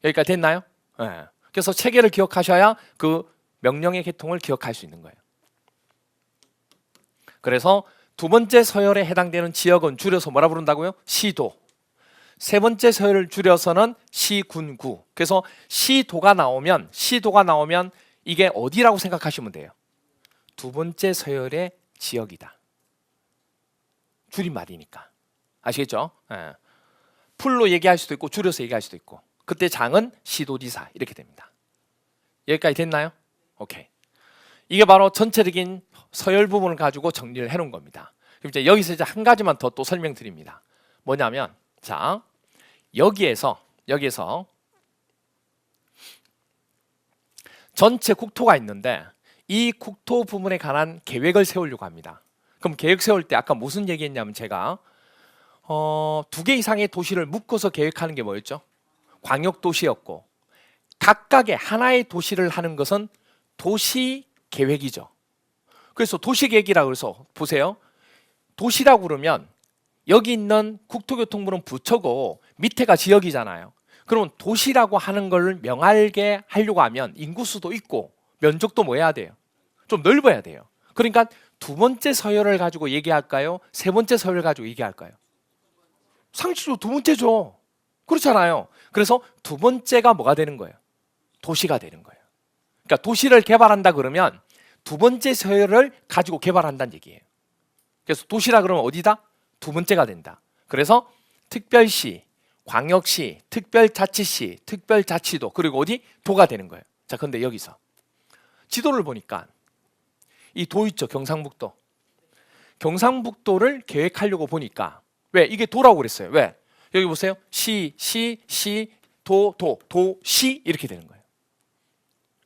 Speaker 1: 여기까지 됐나요? 네. 그래서 체계를 기억하셔야 그 명령의 계통을 기억할 수 있는 거예요. 그래서 두 번째 서열에 해당되는 지역은 줄여서 뭐라 부른다고요? 시도. 세 번째 서열을 줄여서는 시군구. 그래서 시도가 나오면 이게 어디라고 생각하시면 돼요? 두 번째 서열의 지역이다. 줄임말이니까. 아시겠죠? 예. 풀로 얘기할 수도 있고 줄여서 얘기할 수도 있고. 그때 장은 시도지사 이렇게 됩니다. 여기까지 됐나요? 오케이. 이게 바로 전체적인 서열 부분을 가지고 정리를 해놓은 겁니다. 그럼 이제 여기서 이제 한 가지만 더 또 설명드립니다. 뭐냐면 자 여기에서 전체 국토가 있는데 이 국토 부분에 관한 계획을 세우려고 합니다. 그럼 계획 세울 때 아까 무슨 얘기했냐면 제가 2개 이상의 도시를 묶어서 계획하는 게 뭐였죠? 광역도시였고 각각의 하나의 도시를 하는 것은 도시 계획이죠. 그래서 도시 계획이라고 해서 보세요. 도시라고 그러면 여기 있는 국토교통부는 부처고 밑에가 지역이잖아요. 그러면 도시라고 하는 걸 명확하게 하려고 하면 인구수도 있고 면적도 뭐 해야 돼요? 좀 넓어야 돼요. 그러니까 두 번째 서열을 가지고 얘기할까요? 세 번째 서열을 가지고 얘기할까요? 상식적으로 두 번째죠. 그렇잖아요. 그래서 두 번째가 뭐가 되는 거예요? 도시가 되는 거예요. 그러니까 도시를 개발한다 그러면 두 번째 서열을 가지고 개발한다는 얘기예요. 그래서 도시라 그러면 어디다? 두 번째가 된다. 그래서 특별시, 광역시, 특별자치시, 특별자치도 그리고 어디? 도가 되는 거예요. 자, 그런데 여기서 지도를 보니까 이 도 있죠, 경상북도. 경상북도를 계획하려고 보니까 왜? 이게 도라고 그랬어요. 왜? 여기 보세요. 시, 도, 시 이렇게 되는 거예요.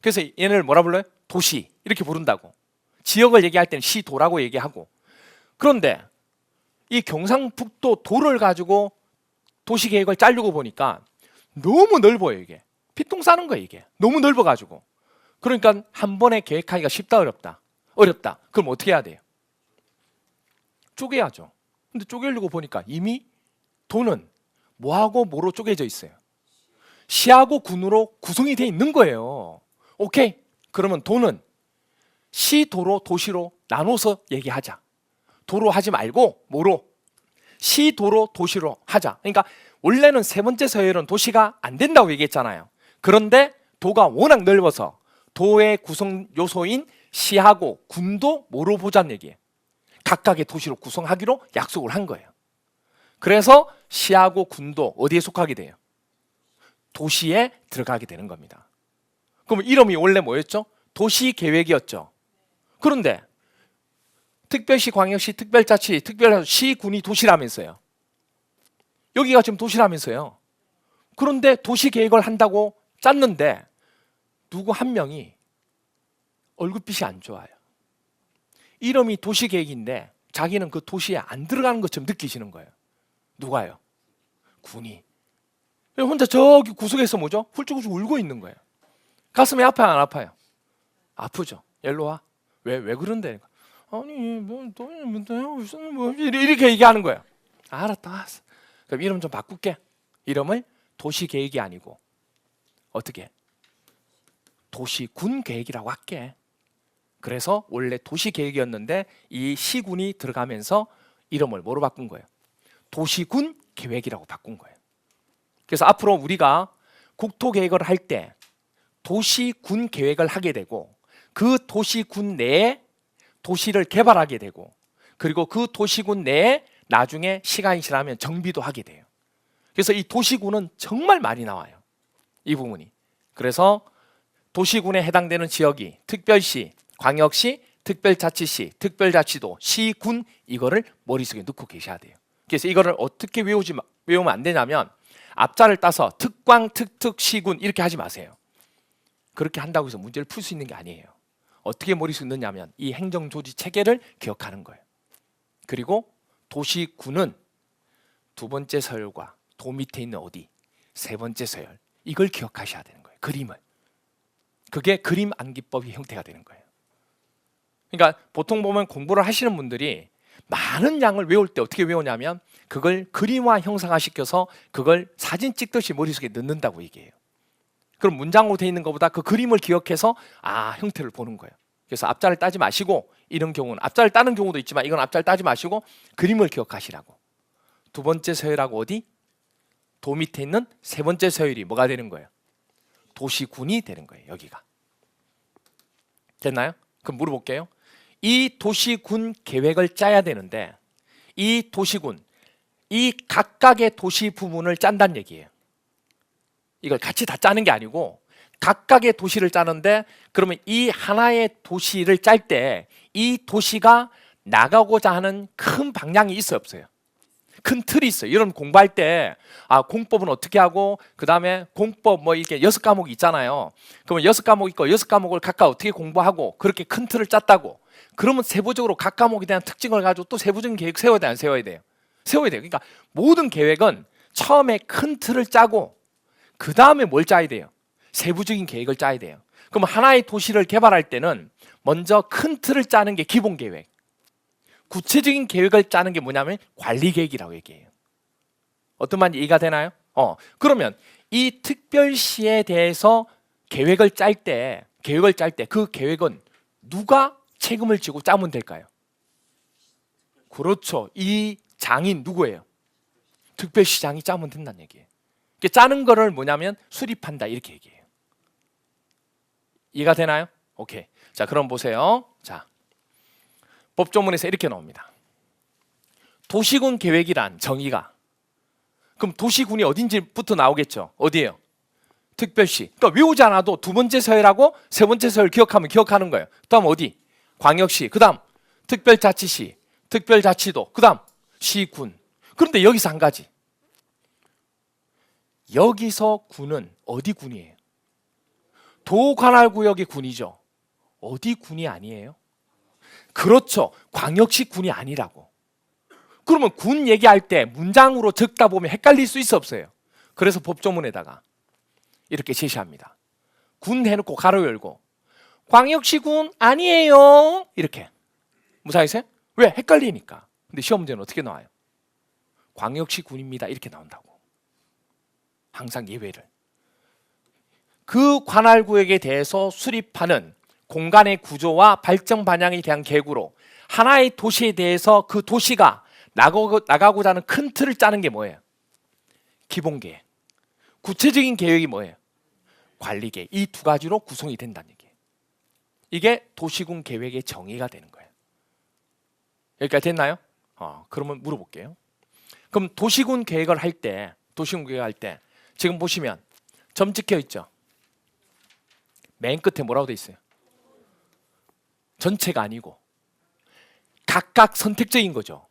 Speaker 1: 그래서 얘네를 뭐라 불러요? 도시 이렇게 부른다고. 지역을 얘기할 때는 시도라고 얘기하고. 그런데 이 경상북도 도를 가지고 도시계획을 짜려고 보니까 너무 넓어요. 이게 피똥 싸는 거예요. 이게 너무 넓어가지고. 그러니까 한 번에 계획하기가 쉽다 어렵다? 어렵다. 그럼 어떻게 해야 돼요? 쪼개야죠. 근데 쪼개려고 보니까 이미 도는 뭐하고 뭐로 쪼개져 있어요? 시하고 군으로 구성이 돼 있는 거예요. 오케이. 그러면 도는 시도로 도시로 나눠서 얘기하자. 도로 하지 말고 뭐로? 시도로 도시로 하자. 그러니까 원래는 세 번째 서열은 도시가 안 된다고 얘기했잖아요. 그런데 도가 워낙 넓어서 도의 구성 요소인 시하고 군도 뭐로 보자는 얘기예요. 각각의 도시로 구성하기로 약속을 한 거예요. 그래서 시하고 군도 어디에 속하게 돼요? 도시에 들어가게 되는 겁니다. 그럼 이름이 원래 뭐였죠? 도시계획이었죠. 그런데 특별시, 광역시, 특별자치, 특별시, 군이 도시라면서요. 여기가 지금 도시라면서요. 그런데 도시계획을 한다고 짰는데 누구 한 명이 얼굴빛이 안 좋아요. 이름이 도시계획인데 자기는 그 도시에 안 들어가는 것처럼 느끼시는 거예요. 누가요? 군이. 혼자 저기 구석에서 뭐죠? 훌쩍훌쩍 울고 있는 거예요. 가슴이 아파요, 안 아파요? 아프죠. 일로 와. 왜 그런데? 아니 뭐 이렇게 얘기하는 거예요. 알았다. 그럼 이름 좀 바꿀게. 이름을 도시계획이 아니고 어떻게? 도시군계획이라고 할게. 그래서 원래 도시계획이었는데 이 시군이 들어가면서 이름을 뭐로 바꾼 거예요? 도시군계획이라고 바꾼 거예요. 그래서 앞으로 우리가 국토계획을 할 때 도시군계획을 하게 되고 그 도시군 내에 도시를 개발하게 되고 그리고 그 도시군 내에 나중에 시간이 지나면 정비도 하게 돼요. 그래서 이 도시군은 정말 많이 나와요. 이 부분이. 그래서 도시군에 해당되는 지역이 특별시, 광역시, 특별자치시, 특별자치도, 시군 이거를 머릿속에 넣고 계셔야 돼요. 그래서 이거를 어떻게 외우면 안 되냐면 앞자를 따서 특광, 특특, 시군 이렇게 하지 마세요. 그렇게 한다고 해서 문제를 풀 수 있는 게 아니에요. 어떻게 머릿속에 넣냐면 이 행정조직 체계를 기억하는 거예요. 그리고 도시군은 두 번째 서열과 도 밑에 있는 어디? 세 번째 서열. 이걸 기억하셔야 되는 거예요. 그림을. 그게 그림 암기법의 형태가 되는 거예요. 그러니까 보통 보면 공부를 하시는 분들이 많은 양을 외울 때 어떻게 외우냐면 그걸 그림화 형상화시켜서 그걸 사진 찍듯이 머릿속에 넣는다고 얘기해요. 그럼 문장으로 되어 있는 것보다 그 그림을 기억해서 형태를 보는 거예요. 그래서 앞자를 따지 마시고 이런 경우는 앞자를 따는 경우도 있지만 이건 앞자를 따지 마시고 그림을 기억하시라고. 두 번째 서열하고 어디? 도 밑에 있는 세 번째 서열이 뭐가 되는 거예요? 도시군이 되는 거예요. 여기가. 됐나요? 그럼 물어볼게요. 이 도시군 계획을 짜야 되는데 이 도시군, 이 각각의 도시 부분을 짠다는 얘기예요. 이걸 같이 다 짜는 게 아니고 각각의 도시를 짜는데 그러면 이 하나의 도시를 짤 때 이 도시가 나가고자 하는 큰 방향이 있어요, 없어요? 큰 틀이 있어요. 여러분 공부할 때 공법은 어떻게 하고 그다음에 공법 뭐 이렇게 6과목이 있잖아요. 그러면 6과목 있고 6과목을 각각 어떻게 공부하고 그렇게 큰 틀을 짰다고. 그러면 세부적으로 각 과목에 대한 특징을 가지고 또 세부적인 계획 세워야 돼요, 안 세워야 돼요? 세워야 돼요. 그러니까 모든 계획은 처음에 큰 틀을 짜고 그 다음에 뭘 짜야 돼요? 세부적인 계획을 짜야 돼요. 그럼 하나의 도시를 개발할 때는 먼저 큰 틀을 짜는 게 기본 계획. 구체적인 계획을 짜는 게 뭐냐면 관리 계획이라고 얘기해요. 어떤 말인지 이해가 되나요? 그러면 이 특별시에 대해서 계획을 짤 때 그 계획은 누가 책임을 지고 짜면 될까요? 그렇죠. 이 장인 누구예요? 특별시장이 짜면 된다는 얘기예요. 짜는 거를 뭐냐면 수립한다 이렇게 얘기해요. 이해가 되나요? 오케이. 자, 그럼 보세요. 자, 법조문에서 이렇게 나옵니다. 도시군 계획이란 정의가, 그럼 도시군이 어딘지부터 나오겠죠. 어디예요? 특별시. 그러니까 외우지 않아도 두 번째 서열하고 세 번째 서열 기억하면 기억하는 거예요. 그다음 어디? 광역시. 그다음 특별자치시, 특별자치도. 그다음 시군. 그런데 여기서 한 가지. 여기서 군은 어디 군이에요? 도관할구역의 군이죠. 어디 군이 아니에요? 그렇죠. 광역시 군이 아니라고. 그러면 군 얘기할 때 문장으로 적다 보면 헷갈릴 수 있어 없어요? 그래서 법조문에다가 이렇게 제시합니다. 군 해놓고 가로 열고 광역시 군 아니에요. 이렇게. 무사히세요? 왜? 헷갈리니까. 근데 시험 문제는 어떻게 나와요? 광역시 군입니다. 이렇게 나온다고. 항상 예외를. 그 관할구역에 대해서 수립하는 공간의 구조와 발전 방향에 대한 계획으로 하나의 도시에 대해서 그 도시가 나가고자 하는 큰 틀을 짜는 게 뭐예요? 기본 계획. 구체적인 계획이 뭐예요? 관리 계획. 이 두 가지로 구성이 된다는 얘기예요. 이게 도시군 계획의 정의가 되는 거예요. 여기까지 됐나요? 그러면 물어볼게요. 그럼 도시군 계획을 할 때 지금 보시면 점 찍혀 있죠? 맨 끝에 뭐라고 돼 있어요? 전체가 아니고 각각 선택적인 거죠.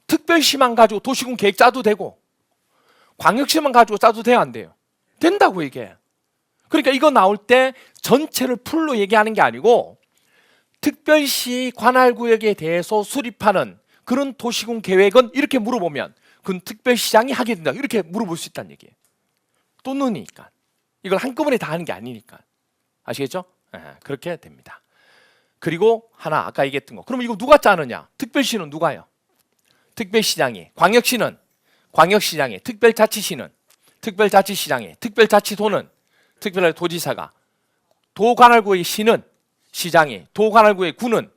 Speaker 1: 특별시만 가지고 도시군 계획 짜도 되고 광역시만 가지고 짜도 돼요, 안 돼요? 된다고 이게. 그러니까 이거 나올 때 전체를 풀로 얘기하는 게 아니고 특별시 관할구역에 대해서 수립하는 그런 도시군 계획은 이렇게 물어보면 그건 특별시장이 하게 된다. 이렇게 물어볼 수 있다는 얘기예요. 또는이니까. 이걸 한꺼번에 다 하는 게 아니니까. 아시겠죠? 그렇게 됩니다. 그리고 하나 아까 얘기했던 거. 그럼 이거 누가 짜느냐? 특별시는 누가요? 특별시장이. 광역시는 광역시장이. 특별자치시는 특별자치시장이. 특별자치도는 특별도지사가. 도관할구의 시는 시장이. 도관할구의 군은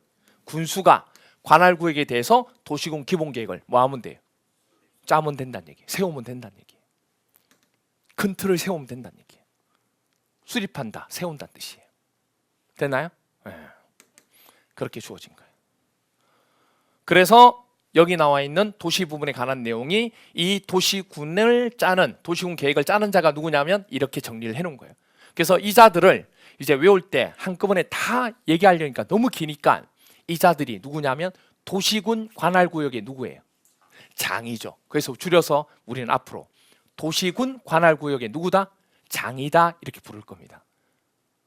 Speaker 1: 군수가 관할구역에 대해서 도시군 기본계획을 뭐 하면 돼요? 짜면 된다는 얘기예요. 세우면 된다는 얘기예요. 큰 틀을 세우면 된다는 얘기예요. 수립한다, 세운다는 뜻이에요. 됐나요? 네. 그렇게 주어진 거예요. 그래서 여기 나와 있는 도시 부분에 관한 내용이 이 도시군을 짜는, 도시군 계획을 짜는 자가 누구냐면 이렇게 정리를 해놓은 거예요. 그래서 이 자들을 이제 외울 때 한꺼번에 다 얘기하려니까 너무 기니까 이 자들이 누구냐면 도시군 관할구역의 누구예요? 장이죠. 그래서 줄여서 우리는 앞으로 도시군 관할구역의 누구다? 장이다 이렇게 부를 겁니다.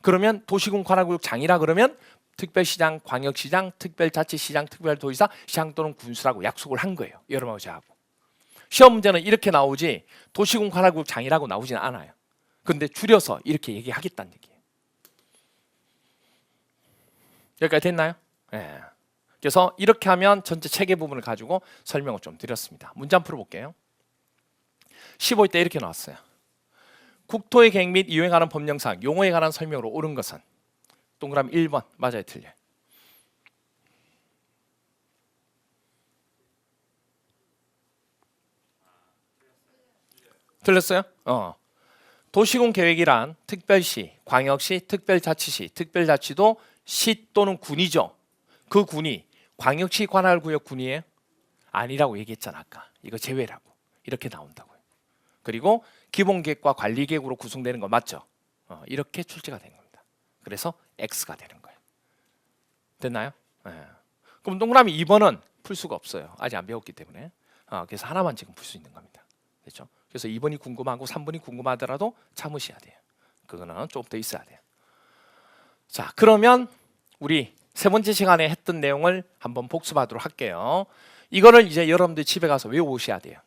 Speaker 1: 그러면 도시군 관할구역 장이라 그러면 특별시장, 광역시장, 특별자치시장, 특별도지사, 시장 또는 군수라고 약속을 한 거예요. 여러분하고 저하고. 시험 문제는 이렇게 나오지 도시군 관할구역 장이라고 나오지는 않아요. 그런데 줄여서 이렇게 얘기하겠다는 얘기예요. 여기까지 됐나요? 네. 그래서 이렇게 하면 전체 체계 부분을 가지고 설명을 좀 드렸습니다. 문제 한번 풀어볼게요. 15일 때 이렇게 나왔어요. 국토의 계획 및 이용에 관한 법령상 용어에 관한 설명으로 옳은 것은 동그라미 1번 맞아요, 틀려요? 틀렸어요? 도시군 계획이란 특별시, 광역시, 특별자치시, 특별자치도 시 또는 군이죠. 그 군이 광역시 관할구역 군이에요? 아니라고 얘기했잖아 아까. 이거 제외라고. 이렇게 나온다고요. 그리고 기본계획과 관리계획으로 구성되는 거 맞죠? 이렇게 출제가 된 겁니다. 그래서 X가 되는 거예요. 됐나요? 그럼 동그라미 2번은 풀 수가 없어요. 아직 안 배웠기 때문에. 그래서 하나만 지금 풀 수 있는 겁니다. 됐죠? 그래서 2번이 궁금하고 3번이 궁금하더라도 참으셔야 돼요. 그거는 좀 더 있어야 돼요. 자, 그러면 우리 세 번째 시간에 했던 내용을 한번 복습하도록 할게요. 이거를 이제 여러분들 집에 가서 외워오셔야 돼요.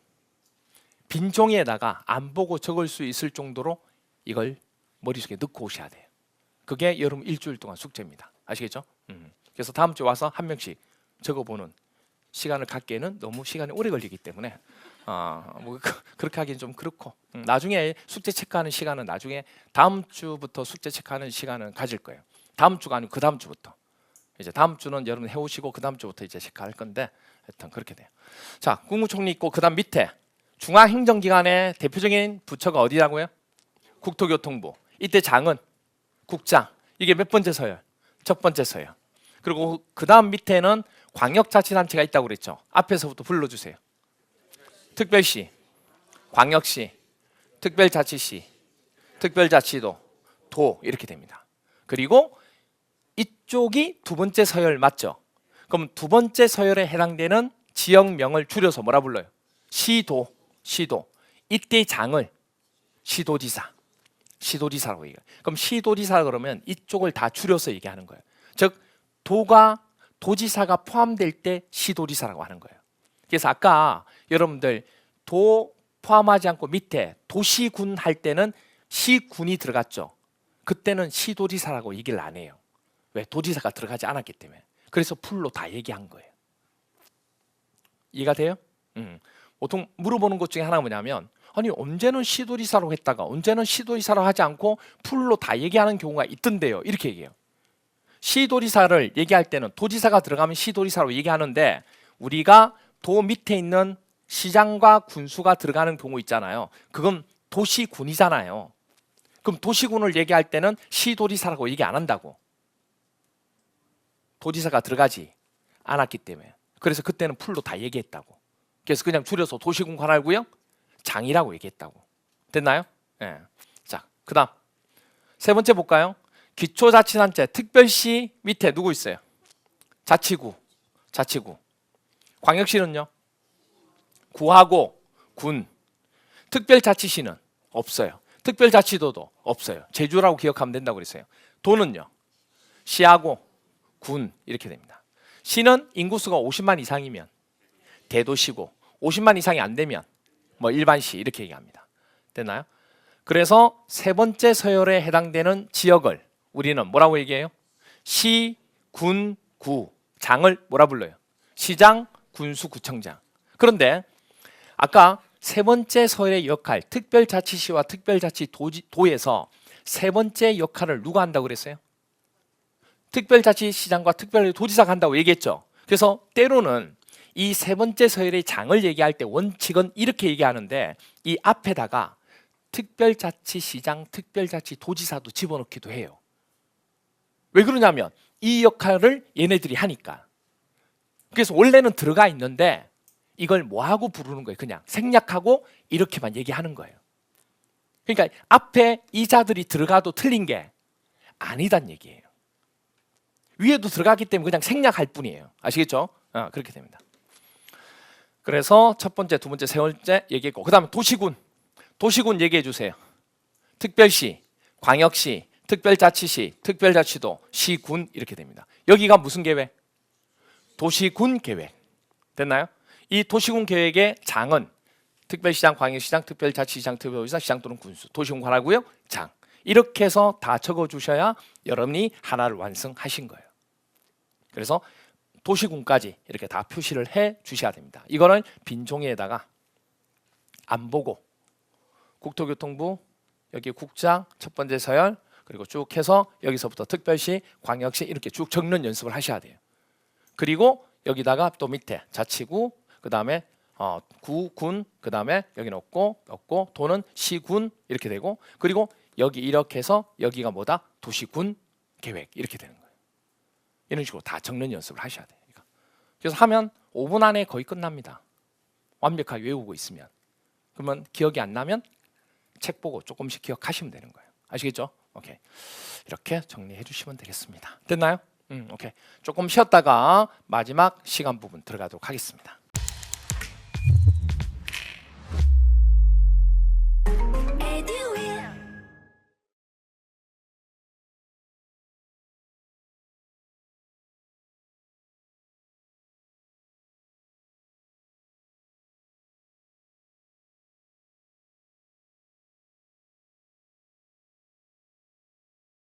Speaker 1: 빈 종이에다가 안 보고 적을 수 있을 정도로 이걸 머릿속에 넣고 오셔야 돼요. 그게 여러분 일주일 동안 숙제입니다. 아시겠죠? 그래서 다음 주에 와서 한 명씩 적어보는 시간을 갖기에는 너무 시간이 오래 걸리기 때문에 뭐 그렇게 하기는 좀 그렇고 나중에 숙제 체크하는 시간은 나중에 다음 주부터 숙제 체크하는 시간은 가질 거예요. 다음 주가 아니고 그 다음 주부터. 이제 다음 주는 여러분 해오시고 그 다음 주부터 이제 체크할 건데 하여튼 그렇게 돼요. 자, 국무총리 있고 그 다음 밑에 중앙행정기관의 대표적인 부처가 어디라고요? 국토교통부. 이때 장은 국장. 이게 몇 번째 서열? 첫 번째 서열. 그리고 그 다음 밑에는 광역자치단체가 있다고 그랬죠. 앞에서부터 불러주세요. 특별시, 광역시, 특별자치시, 특별자치도, 도 이렇게 됩니다. 그리고 이쪽이 두 번째 서열 맞죠? 그럼 두 번째 서열에 해당되는 지역명을 줄여서 뭐라 불러요? 시도, 시도. 이때 장을 시도지사라고 얘기해요. 그럼 시도지사 그러면 이쪽을 다 줄여서 얘기하는 거예요. 즉 도가 도지사가 포함될 때 시도지사라고 하는 거예요. 그래서 아까 여러분들 도 포함하지 않고 밑에 도시군 할 때는 시군이 들어갔죠. 그때는 시도지사라고 얘기를 안 해요. 왜? 도지사가 들어가지 않았기 때문에. 그래서 풀로 다 얘기한 거예요. 이해가 돼요? 보통 물어보는 것 중에 하나가 뭐냐면 아니 언제는 시도지사로 했다가 언제는 시도지사로 하지 않고 풀로 다 얘기하는 경우가 있던데요. 이렇게 얘기해요. 시도지사를 얘기할 때는 도지사가 들어가면 시도지사로 얘기하는데 우리가 도 밑에 있는 시장과 군수가 들어가는 경우 있잖아요. 그건 도시군이잖아요. 그럼 도시군을 얘기할 때는 시도지사라고 얘기 안 한다고. 도지사가 들어가지 않았기 때문에. 그래서 그때는 풀로 다 얘기했다고. 그래서 그냥 줄여서 도시군 관할구역 장이라고 얘기했다고. 됐나요? 네. 자, 그 다음 세 번째 볼까요? 기초자치단체 특별시 밑에 누구 있어요? 자치구. 광역시는요? 구하고 군. 특별자치시는 없어요. 특별자치도도 없어요. 제주라고 기억하면 된다고 그랬어요. 도는요? 시하고 군 이렇게 됩니다. 시는 인구수가 50만 이상이면 대도시고 50만 이상이 안 되면 뭐 일반시 이렇게 얘기합니다. 됐나요? 그래서 세 번째 서열에 해당되는 지역을 우리는 뭐라고 얘기해요? 시, 군, 구. 장을 뭐라 불러요? 시장, 군수, 구청장. 그런데 아까 세 번째 서열의 역할, 특별자치시와 특별자치도에서 세 번째 역할을 누가 한다고 그랬어요? 특별자치시장과 특별도지사가 한다고 얘기했죠. 그래서 때로는 이 세 번째 서열의 장을 얘기할 때 원칙은 이렇게 얘기하는데 이 앞에다가 특별자치시장, 특별자치도지사도 집어넣기도 해요. 왜 그러냐면 이 역할을 얘네들이 하니까. 그래서 원래는 들어가 있는데 이걸 뭐하고 부르는 거예요? 그냥 생략하고 이렇게만 얘기하는 거예요. 그러니까 앞에 이 자들이 들어가도 틀린 게 아니단 얘기예요. 위에도 들어가기 때문에 그냥 생략할 뿐이에요. 아시겠죠? 그렇게 됩니다. 그래서 첫 번째, 두 번째, 세 번째 얘기했고 그 다음에 도시군. 도시군 얘기해 주세요. 특별시, 광역시, 특별자치시, 특별자치도, 시군 이렇게 됩니다. 여기가 무슨 계획? 도시군 계획. 됐나요? 이 도시군 계획의 장은 특별시장, 광역시장, 특별자치시장, 특별도지사, 시장 또는 군수, 도시군 관할구역 장. 이렇게 해서 다 적어주셔야 여러분이 하나를 완성하신 거예요. 그래서 도시군까지 이렇게 다 표시를 해 주셔야 됩니다. 이거는 빈 종이에다가 안 보고 국토교통부 여기 국장 첫 번째 서열 그리고 쭉 해서 여기서부터 특별시, 광역시 이렇게 쭉 적는 연습을 하셔야 돼요. 그리고 여기다가 또 밑에 자치구 그 다음에 구, 군 그 다음에 여기 넣고 도는 시군 이렇게 되고 그리고 여기 이렇게 해서 여기가 뭐다? 도시군 계획 이렇게 되는 거예요. 이런 식으로 다 적는 연습을 하셔야 돼요. 그래서 하면 5분 안에 거의 끝납니다. 완벽하게 외우고 있으면. 그러면 기억이 안 나면 책 보고 조금씩 기억하시면 되는 거예요. 아시겠죠? 오케이. 이렇게 정리해 주시면 되겠습니다. 됐나요? 오케이. 조금 쉬었다가 마지막 시간 부분 들어가도록 하겠습니다.